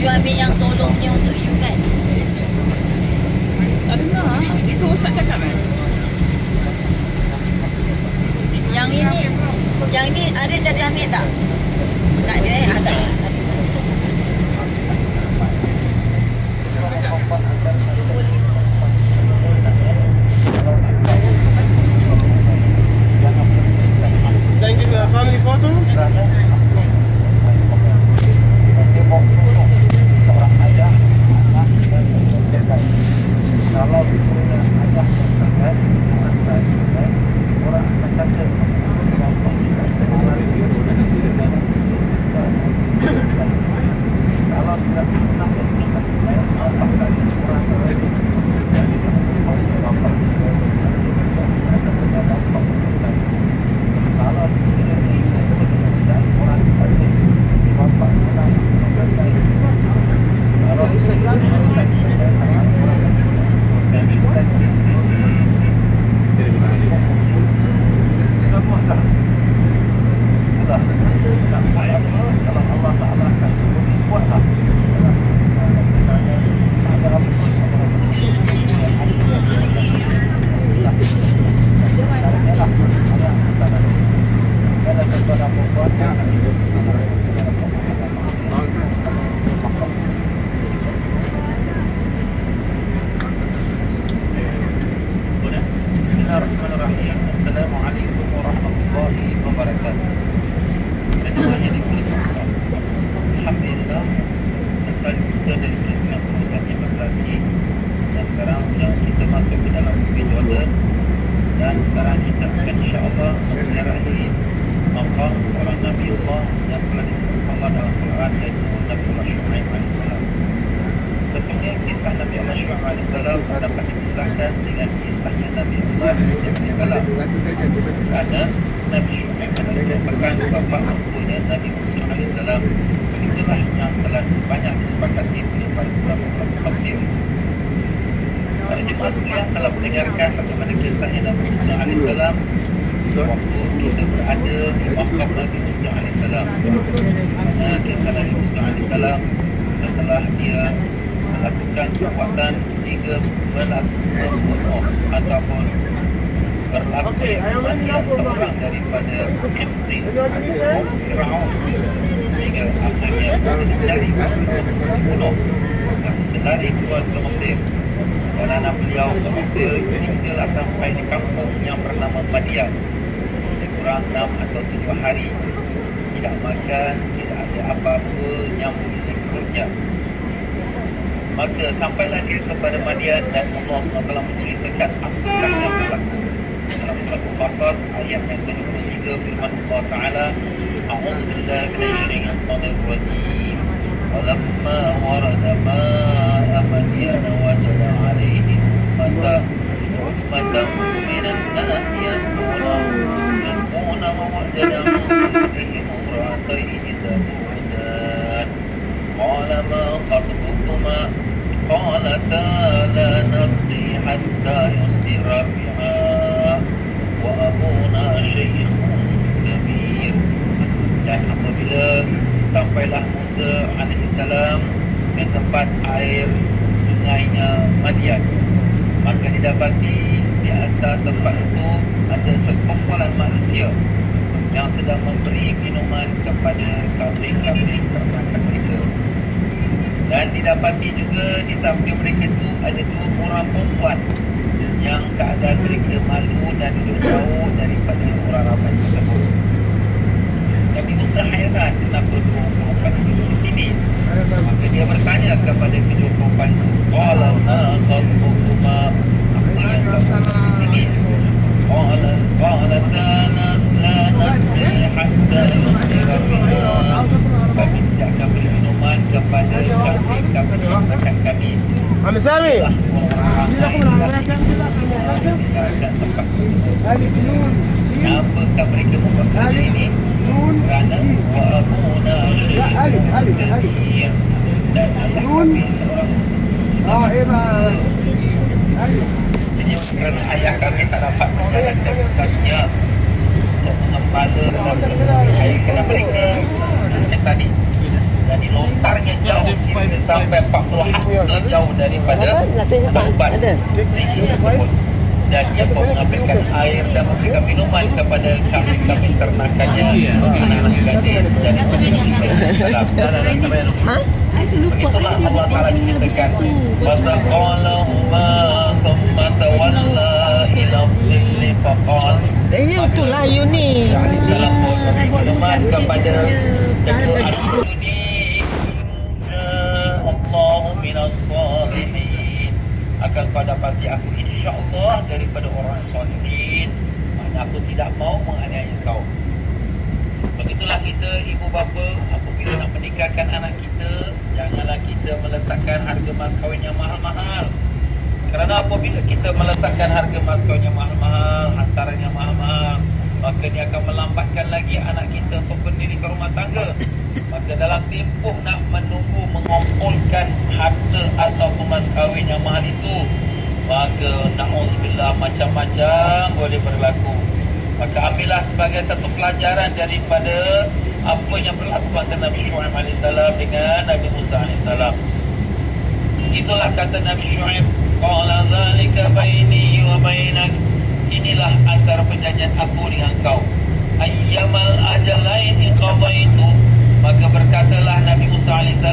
You ambil yang solongnya untuk you kan? Tak dengar. Itu Ustaz cakap kan? Yang ini Aris ada ambil tak? Tak ada ada. Sayang give a family photo? Seorang ayah, anak dan keluarga. Kalau sekiranya ayah berkata, orang akan kata, kalau sudah pernah Bismillahirrahmanirrahim. Assalamualaikum warahmatullahi wabarakatuh. Keduanya diperlukan. Alhamdulillah, selesai kita dari Presiden Pusat Imigrasi dan sekarang sudah kita masuk ke dalam bukit Jordan dan sekarang kita akan insyaAllah menziarahi maqam seorang Nabi Allah yang telah disebut Allah dalam Quran, iaitu Nabi Allah Syuaib AS. Sesungguhnya kisah Nabi Allah Syuaib AS dapat dipisahkan dengan kisahnya Nabi Allah AS. Kerana Nabi Syuaib merupakan bapa angkunya Nabi Musa AS. Itulah yang telah banyak disepakati oleh para ulama tafsir. Para jemaah sekalian telah mendengarkan bagaimana kisahnya Nabi Musa AS waktu kita berada di maqam Nabi Musa AS. Kisah Nabi Musa AS setelah dia melakukan perbuatan sehingga membunuh ataupun berlaku kematian seorang daripada Qibti Fir'aun, sehingga akhirnya dicari untuk dibunuh dan selari keluar ke Mesir. Dan anak beliau ke Mesir sehinggalah sampai di kampung yang bernama Madian. Lebih kurang 6 atau 7 hari tidak makan, tidak ada apa-apa yang mengisi perutnya. Maka sampailah dia kepada Madian dan Allah SWT menceritakan apakah yang berlaku. Dalam surat Al-Qasas ayat yang ke-23 firman Allah Ta'ala, A'udzu billahi minasyaitonir rajim. Walamma warada ma'a Madian wajada 'alaihi ummatan minan nasi yasquna wa wajada min imra'atayn tadudan. Qala ma khatbukuma qalata la nasqi hatta yusdira biha wa abuna shaykhun kabir. Dan apabila sampailah Musa alaihissalam ke tempat air sungainya Madian, maka didapati di atas tempat itu ada sekumpulan manusia yang sedang memberi minuman kepada kambing-kambing ternakan mereka. Dan didapati juga di samping mereka itu ada 2 orang perempuan yang keadaan mereka malu dan duduk jauh daripada orang ramai tersebut. Nabi Musa hairan kenapa 2 perempuan duduk di sini. Maka dia bertanya kepada kedua perempuan itu, Qala ma khatbukuma, apa yang kamu di sini? Qala la nasqi hatta yusdira biha. Kami tidak akan beri minuman kepada عم سامي Apakah mereka membuat ini? Kerana wa'abuna syaitan dan ayah kami seorang. Jadi kerana ayah kami tak dapat menjalankan tugasnya untuk mengembala kerana mereka sejak tadi. Dan dilontarnya jauh hingga sampai 40 hasta jauh daripada tempat tinggi tersebut. Dan dia pun mengambilkan air dan memberikan minuman kepada kambing-kambing ternakannya, anak-anak gadis dan begitulah Allah Ta'ala ceritakan wasaqalahuma thumma tawalla ila dhilli faqal. Itulah you ni. Dalam minuman kepada kedua anak ini, Allahu minas salihin, akan kau dapati aku insya-Allah daripada orang salihin. Maknanya aku tidak mau menganiaya kau. Begitulah kita ibu bapa apabila nak menikahkan anak kita, janganlah kita meletakkan harga mas kahwin yang mahal-mahal. Kerana apabila kita meletakkan harga mas kahwin yang mahal-mahal, hantaran yang mahal-mahal, maka dia akan melambatkan lagi anak kita untuk mendirikan rumah tangga. Maka dalam tempoh nak menunggu mengumpulkan harta atau mas kahwin yang mahal itu, maka na'udzubillah macam-macam boleh berlaku. Maka ambillah sebagai satu pelajaran daripada apa yang berlaku antara Nabi Syuaib AS dengan Nabi Musa AS. Itulah kata Nabi Syuaib, qala dzalika baini wa bainak, inilah antara perjanjian aku dengan kau. Ayyamal ajalaini qadaitu, maka berkatalah Nabi Musa AS,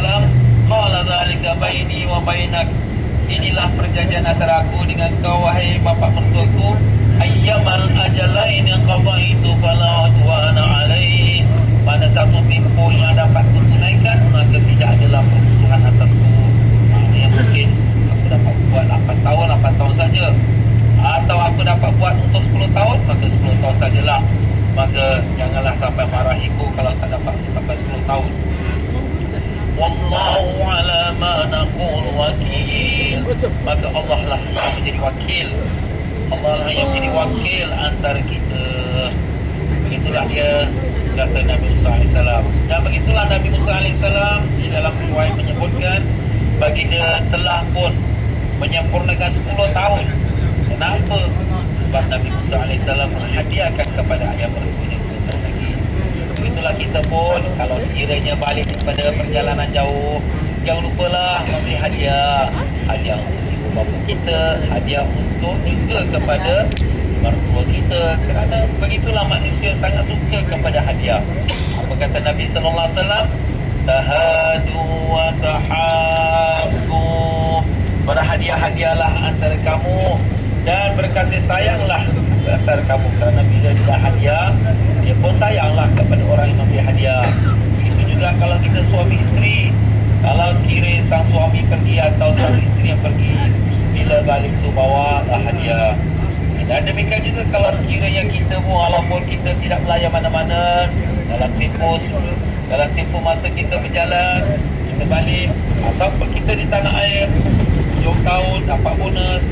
qala dzalika baini wa bainak, inilah perjanjian antara aku dengan kau wahai bapa mertuaku. Ayyamal ajalaini qadaitu fala udwana alaihi, pada satu tempoh yang dapat kutunaikan maka tidak adalah permusuhan atasku. Maknanya mungkin aku dapat buat 8 tahun saja, atau aku dapat buat untuk 10 tahun, maka 10 tahun sajalah. Maka janganlah sampai marahiku kalau tak dapat sampai 10 tahun. Wallahu ala ma naqul wakil, maka Allah lah yang menjadi wakil. Allah lah yang menjadi wakil antara kita. Begitulah dia kata Nabi Musa AS. Dan begitulah Nabi Musa AS di dalam riwayat menyebutkan baginda telah pun menyempurnakan 10 tahun. Kenapa? Sebab Nabi Musa AS menghadiahkan kepada ayah mertuanya bentar lagi. Begitulah kita pun kalau sekiranya balik daripada perjalanan jauh, jangan lupalah memberi hadiah. Hadiah untuk ibu bapa kita, hadiah untuk juga kepada mertua kita, kerana begitulah manusia sangat suka kepada hadiah. Apa kata Nabi sallallahu alaihi wasallam? Tahadu wa tahabbu, berhadiah-hadiahlah antara kamu dan berkasih sayanglah antara kamu, kerana bila dia hadiah, dia pun sayanglah kepada orang yang memberi hadiah. Begitu juga kalau kita suami isteri, kalau sekiranya sang suami pergi atau sang isteri yang pergi, bila balik tu bawa hadiah. Dan demikian juga kalau sekiranya kita pun walaupun kita tidak melayan mana-mana dalam tempoh masa kita berjalan, kita balik ataupun kita di tanah air 7 tahun dapat bonus,